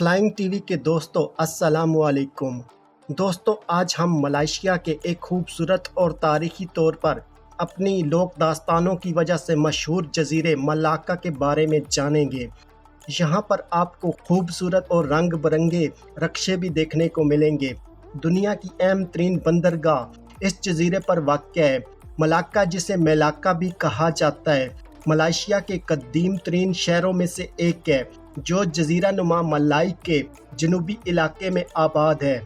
Flying T V کے دوستوں السلام علیکم۔ دوستوں آج ہم ملائیشیا کے ایک خوبصورت اور تاریخی طور پر اپنی لوک داستانوں کی وجہ سے مشہور جزیرے ملاکا کے بارے میں جانیں گے۔ یہاں پر آپ کو خوبصورت اور رنگ برنگے رقشے بھی دیکھنے کو ملیں گے۔ دنیا کی اہم ترین بندرگاہ اس جزیرے پر واقع ہے۔ ملاکا جسے میلاکا بھی کہا جاتا ہے ملائیشیا کے قدیم ترین شہروں میں سے ایک ہے جو جزیرہ نما ملائی کے جنوبی علاقے میں آباد ہے۔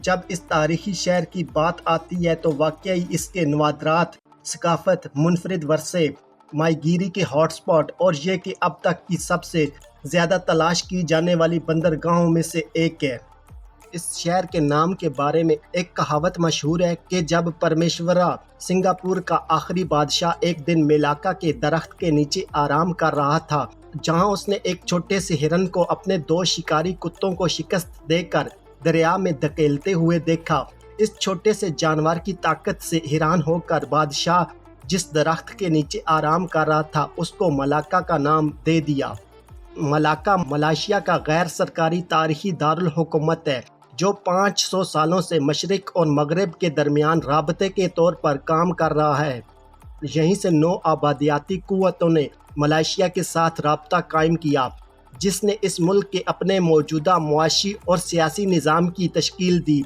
جب اس تاریخی شہر کی بات آتی ہے تو واقعی اس کے نوادرات، ثقافت، منفرد ورثے، ماہی گیری کے ہاٹ سپاٹ اور یہ کہ اب تک کی سب سے زیادہ تلاش کی جانے والی بندرگاہوں میں سے ایک ہے۔ اس شہر کے نام کے بارے میں ایک کہاوت مشہور ہے کہ جب پرمیشورا سنگاپور کا آخری بادشاہ ایک دن میلاکا کے درخت کے نیچے آرام کر رہا تھا جہاں اس نے ایک چھوٹے سے ہرن کو اپنے دو شکاری کتوں کو شکست دے کر دریا میں دھکیلتے ہوئے دیکھا۔ اس چھوٹے سے جانور کی طاقت سے حیران ہو کر بادشاہ جس درخت کے نیچے آرام کر رہا تھا اس کو ملاکا کا نام دے دیا۔ ملاکا ملائیشیا کا غیر سرکاری تاریخی دارالحکومت ہے جو 500 سالوں سے مشرق اور مغرب کے درمیان رابطے کے طور پر کام کر رہا ہے۔ یہیں سے 9 آبادیاتی قوتوں نے ملائیشیا کے ساتھ رابطہ قائم کیا جس نے اس ملک کے اپنے موجودہ معاشی اور سیاسی نظام کی تشکیل دی۔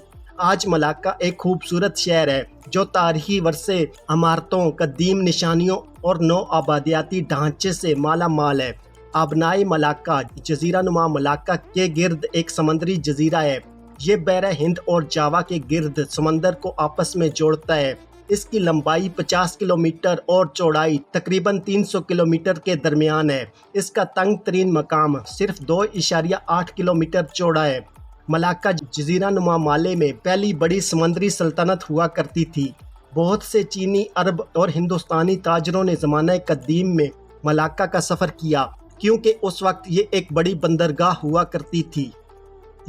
آج ملاکا ایک خوبصورت شہر ہے جو تاریخی ورثے، عمارتوں، قدیم نشانیوں اور 9 آبادیاتی ڈھانچے سے مالا مال ہے۔ آبنائی ملاکا جزیرہ نما ملاکا کے گرد ایک سمندری جزیرہ ہے۔ یہ بحر ہند اور جاوا کے گرد سمندر کو آپس میں جوڑتا ہے۔ اس کی لمبائی 50 کلومیٹر اور چوڑائی تقریباً 300 کلومیٹر کے درمیان ہے۔ اس کا تنگ ترین مقام صرف 2.8 کلومیٹر چوڑا ہے۔ ملاکا جزیرہ نما مالے میں پہلی بڑی سمندری سلطنت ہوا کرتی تھی۔ بہت سے چینی، عرب اور ہندوستانی تاجروں نے زمانہ قدیم میں ملاکا کا سفر کیا کیونکہ اس وقت یہ ایک بڑی بندرگاہ ہوا کرتی تھی۔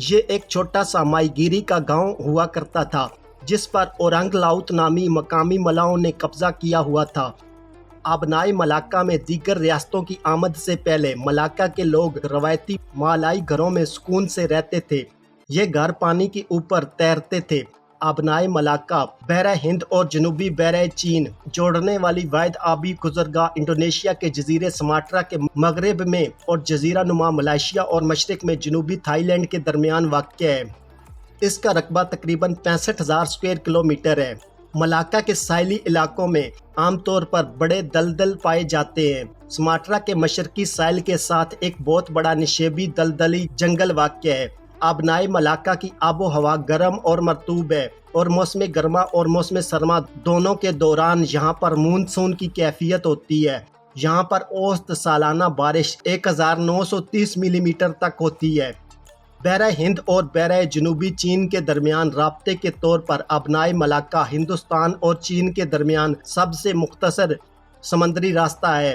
یہ ایک چھوٹا سا ماہی گیری کا گاؤں ہوا کرتا تھا جس پر اورنگ لاؤت نامی مقامی ملاؤں نے قبضہ کیا ہوا تھا۔ آبنائی ملاکا میں دیگر ریاستوں کی آمد سے پہلے ملاکا کے لوگ روایتی مالائی گھروں میں سکون سے رہتے تھے۔ یہ گھر پانی کے اوپر تیرتے تھے۔ آبنائی ملاکا بحر ہند اور جنوبی بحر چین جوڑنے والی واحد آبی گزرگاہ انڈونیشیا کے جزیرے سماٹرا کے مغرب میں اور جزیرہ نما ملائیشیا اور مشرق میں جنوبی تھائی لینڈ کے درمیان واقع ہے۔ اس کا رقبہ تقریباً 65,000 اسکوائر کلومیٹر ہے۔ ملاکا کے ساحلی علاقوں میں عام طور پر بڑے دلدل پائے جاتے ہیں۔ سماٹرا کے مشرقی ساحل کے ساتھ ایک بہت بڑا نشیبی دلدلی جنگل واقع ہے۔ آبنائی ملاکا کی آب و ہوا گرم اور مرطوب ہے اور موسم گرما اور موسم سرما دونوں کے دوران یہاں پر مونسون کی کیفیت ہوتی ہے۔ یہاں پر اوسط سالانہ بارش 1930 ملی میٹر تک ہوتی ہے۔ بحر ہند اور بحر جنوبی چین کے درمیان رابطے کے طور پر آبنائی ملاکا ہندوستان اور چین کے درمیان سب سے مختصر سمندری راستہ ہے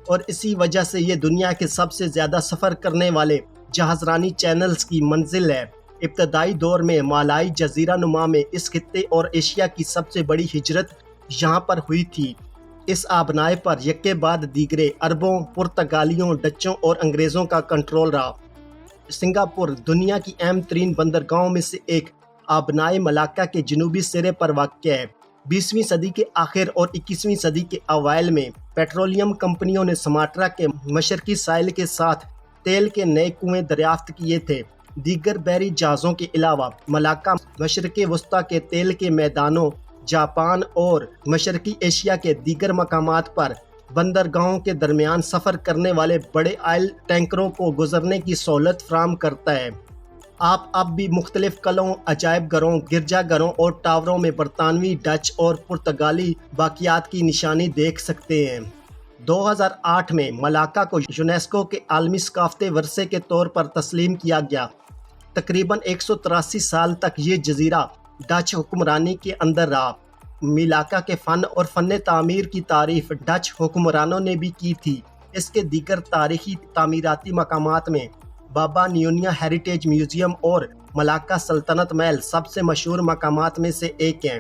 اور اسی وجہ سے یہ دنیا کے سب سے زیادہ سفر کرنے والے جہاز رانی چینلز کی منزل ہے۔ ابتدائی دور میں مالائی جزیرہ نما میں اس خطے اور ایشیا کی سب سے بڑی ہجرت یہاں پر ہوئی تھی۔ اس آبنائی پر یکے بعد دیگرے عربوں، پرتگالیوں، ڈچوں اور انگریزوں کا کنٹرول رہا۔ سنگاپور دنیا کی اہم ترین بندرگاہوں میں سے ایک آبنائی ملاکا کے جنوبی سرے پر واقع ہے۔ 20ویں صدی کے آخر اور 21ویں صدی کے اوائل میں پیٹرولیم کمپنیوں نے سماٹرا کے مشرقی ساحل کے ساتھ تیل کے نئے کنویں دریافت کیے تھے۔ دیگر بحری جہازوں کے علاوہ ملاکا مشرق وسطیٰ کے تیل کے میدانوں، جاپان اور مشرقی ایشیا کے دیگر مقامات پر بندرگاہوں کے درمیان سفر کرنے والے بڑے آئل ٹینکروں کو گزرنے کی سہولت فراہم کرتا ہے۔ آپ اب بھی مختلف قلعوں، عجائب گھروں، گرجا گھروں اور ٹاوروں میں برطانوی، ڈچ اور پرتگالی باقیات کی نشانی دیکھ سکتے ہیں۔ 2008 میں ملاکا کو یونیسکو کے عالمی ثقافتی ورثے کے طور پر تسلیم کیا گیا۔ تقریباً 183 سال تک یہ جزیرہ ڈچ حکمرانی کے اندر رہا۔ ملاکا کے فن اور فن تعمیر کی تعریف ڈچ حکمرانوں نے بھی کی تھی۔ اس کے دیگر تاریخی تعمیراتی مقامات میں بابا نیونیا ہیریٹیج میوزیم اور ملاکا سلطنت محل سب سے مشہور مقامات میں سے ایک ہیں۔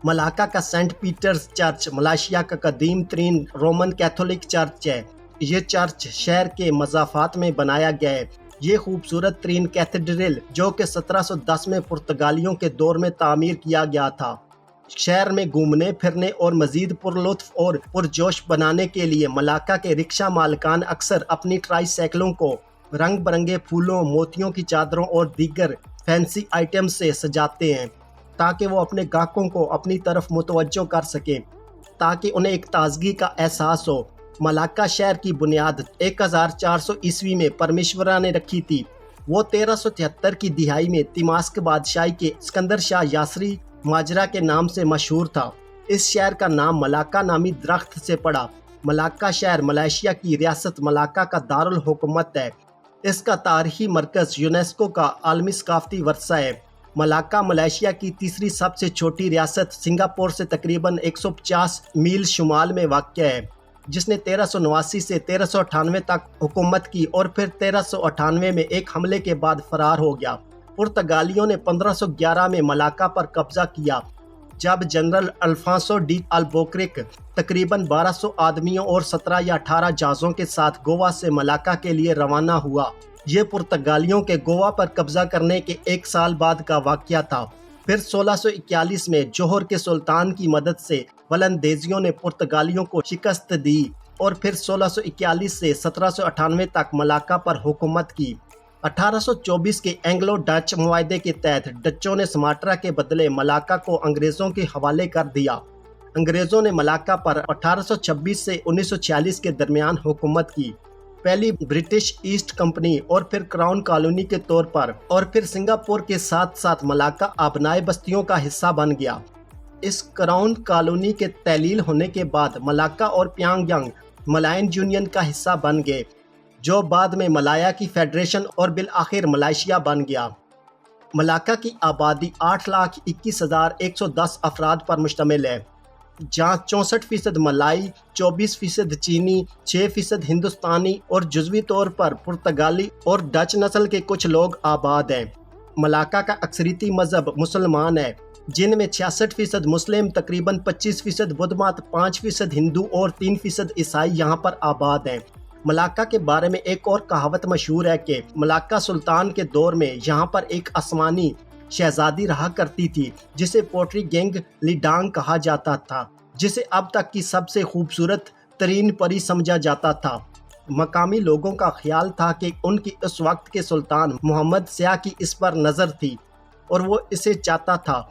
ملاکا کا سینٹ پیٹرز چرچ ملائیشیا کا قدیم ترین رومن کیتھولک چرچ ہے۔ یہ چرچ شہر کے مضافات میں بنایا گیا ہے۔ یہ خوبصورت ترین کیتھیڈرل جو کہ 1710 میں پرتگالیوں کے دور میں تعمیر کیا گیا تھا، شہر میں گھومنے پھرنے اور مزید پرلطف اور پرجوش بنانے کے لیے ملاکا کے رکشہ مالکان اکثر اپنی ٹرائی سائیکلوں کو رنگ برنگے پھولوں، موتیوں کی چادروں اور دیگر فینسی آئٹم سے سجاتے ہیں تاکہ وہ اپنے گاہکوں کو اپنی طرف متوجہ کر سکیں، تاکہ انہیں ایک تازگی کا احساس ہو۔ ملاکا شہر کی بنیاد 1400 عیسوی میں پرمیشورا نے رکھی تھی۔ وہ 1373 کی دہائی میں تماسک بادشاہی کے اسکندر شاہ یاسری ماجرا کے نام سے مشہور تھا۔ اس شہر کا نام ملاکا نامی درخت سے پڑا۔ ملاکا شہر ملائیشیا کی ریاست ملاکا کا دارالحکومت ہے۔ اس کا تاریخی مرکز یونیسکو کا عالمی ثقافتی ورثہ ہے۔ ملاکا ملائیشیا کی تیسری سب سے چھوٹی ریاست سنگاپور سے تقریباً 150 میل شمال میں واقع ہے، جس نے 1389 سے 1398 تک حکومت کی اور پھر 1398 میں ایک حملے کے بعد فرار ہو گیا۔ پرتگالیوں نے 1511 میں ملاکا پر قبضہ کیا جب جنرل الفانسو ڈی البوکرک تقریباً 1200 آدمیوں اور 17 یا 18 جہازوں کے ساتھ گوا سے ملاکا کے لیے روانہ ہوا۔ یہ پرتگالیوں کے گوا پر قبضہ کرنے کے ایک سال بعد کا واقعہ تھا۔ پھر 1641 میں جوہر کے سلطان کی مدد سے ولندیزیوں نے پرتگالیوں کو شکست دی اور پھر 1641 سے 1798 تک ملاکا پر حکومت کی۔ 1824 کے اینگلو ڈچ معاہدے کے تحت ڈچوں نے سماٹرا کے بدلے ملاکا کو انگریزوں کے حوالے کر دیا۔ انگریزوں نے ملاکا پر 1826 سے 1946 کے درمیان حکومت کی، پہلی برٹش ایسٹ کمپنی اور پھر کراؤن کالونی کے طور پر، اور پھر سنگاپور کے ساتھ ساتھ ملاکا آبنائی بستیوں کا حصہ بن گیا۔ اس کراؤن کالونی کے تحلیل ہونے کے بعد ملاکا اور پیانگ یانگ ملائن یونین کا حصہ بن گئے، جو بعد میں ملایا کی فیڈریشن اور بالآخر ملائیشیا بن گیا۔ ملاکا کی آبادی 8,21,110 افراد پر مشتمل ہے، جہاں 64% ملائی، 24% چینی، 6% ہندوستانی اور جزوی طور پر پرتگالی اور ڈچ نسل کے کچھ لوگ آباد ہیں۔ ملاکا کا اکثریتی مذہب مسلمان ہے، جن میں 66% مسلم، تقریباً 25% بدھ مت، 5% ہندو اور 3% عیسائی یہاں پر آباد ہیں۔ ملاکا کے بارے میں ایک اور کہاوت مشہور ہے کہ ملاکا سلطان کے دور میں یہاں پر ایک آسمانی شہزادی رہا کرتی تھی جسے پوٹری گینگ لیڈانگ کہا جاتا تھا، جسے اب تک کی سب سے خوبصورت ترین پری سمجھا جاتا تھا۔ مقامی لوگوں کا خیال تھا کہ ان کی اس وقت کے سلطان محمد سیاہ کی اس پر نظر تھی اور وہ اسے چاہتا تھا،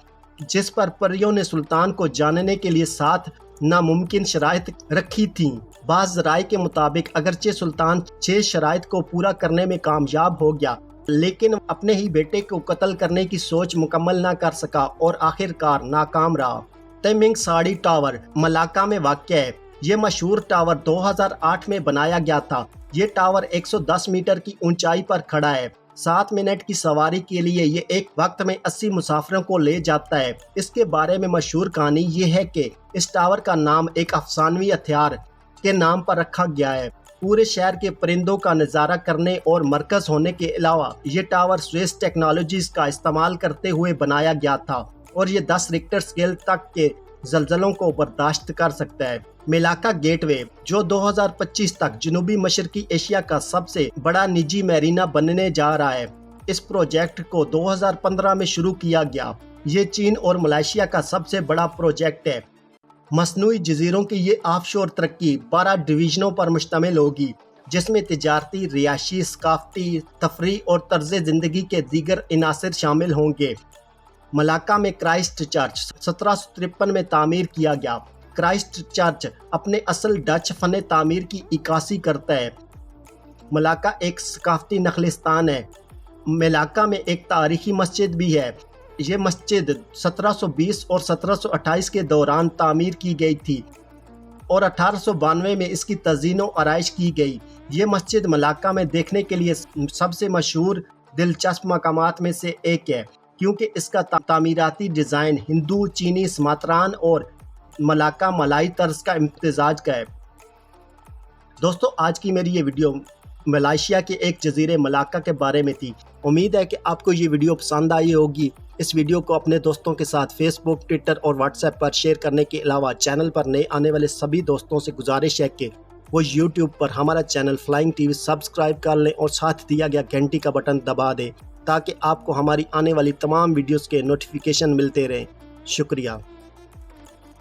جس پر پریوں نے سلطان کو جاننے کے لیے 7 ناممکن شرائط رکھی تھیں۔ بعض ذرائع کے مطابق اگرچہ سلطان 6 شرائط کو پورا کرنے میں کامیاب ہو گیا، لیکن اپنے ہی بیٹے کو قتل کرنے کی سوچ مکمل نہ کر سکا اور آخر کار ناکام رہا۔ تیمنگ ساڑی ٹاور ملاکا میں واقع ہے۔ یہ مشہور ٹاور 2008 میں بنایا گیا تھا۔ یہ ٹاور 110 میٹر کی اونچائی پر کھڑا ہے۔ 7 منٹ کی سواری کے لیے یہ ایک وقت میں 80 مسافروں کو لے جاتا ہے۔ اس کے بارے میں مشہور کہانی یہ ہے کہ اس ٹاور کا نام ایک افسانوی ہتھیار کے نام پر رکھا گیا ہے۔ پورے شہر کے پرندوں کا نظارہ کرنے اور مرکز ہونے کے علاوہ یہ ٹاور سویس ٹیکنالوجیز کا استعمال کرتے ہوئے بنایا گیا تھا اور یہ 10 ریکٹر سکیل تک کے زلزلوں کو برداشت کر سکتا ہے۔ ملاکا گیٹ وے، جو 2025 تک جنوبی مشرقی ایشیا کا سب سے بڑا نجی میرینا بننے جا رہا ہے۔ اس پروجیکٹ کو 2015 میں شروع کیا گیا۔ یہ چین اور ملائیشیا کا سب سے بڑا پروجیکٹ ہے۔ مصنوعی جزیروں کی یہ آف شور ترقی 12 ڈویژنوں پر مشتمل ہوگی، جس میں تجارتی، رہائشی، ثقافتی، تفریح اور طرز زندگی کے دیگر عناصر شامل ہوں گے۔ ملاکا میں کرائسٹ چرچ 1753 میں تعمیر کیا گیا۔ کرائسٹ چرچ اپنے اصل ڈچ فن تعمیر کی عکاسی کرتا ہے۔ ملاکا ایک ثقافتی نخلستان ہے۔ ملاکا میں ایک تاریخی مسجد بھی ہے۔ یہ مسجد 1720 اور 1728 کے دوران تعمیر کی گئی تھی اور 1892 میں اس کی تزئین و آرائش کی گئی۔ یہ مسجد ملاکا میں دیکھنے کے لیے سب سے مشہور دلچسپ مقامات میں سے ایک ہے، کیونکہ اس کا تعمیراتی ڈیزائن ہندو، چینی، سماتران اور ملاکا ملائی طرز کا امتزاج کا ہے۔ دوستو، آج کی میری یہ ویڈیو ملائیشیا کے ایک جزیرے ملاکا کے بارے میں تھی۔ امید ہے کہ آپ کو یہ ویڈیو پسند آئی ہوگی۔ اس ویڈیو کو اپنے دوستوں کے ساتھ فیس بک، ٹویٹر اور واٹس ایپ پر شیئر کرنے کے علاوہ چینل پر نئے آنے والے سبھی دوستوں سے گزارش ہے کہ وہ یوٹیوب پر ہمارا channel flying T V subscribe کر لیں اور ساتھ دیا گیا گھنٹی کا بٹن دبا دیں تاکہ آپ کو ہماری آنے والی تمام ویڈیوز کے نوٹیفیکیشن ملتے رہیں۔ شکریہ۔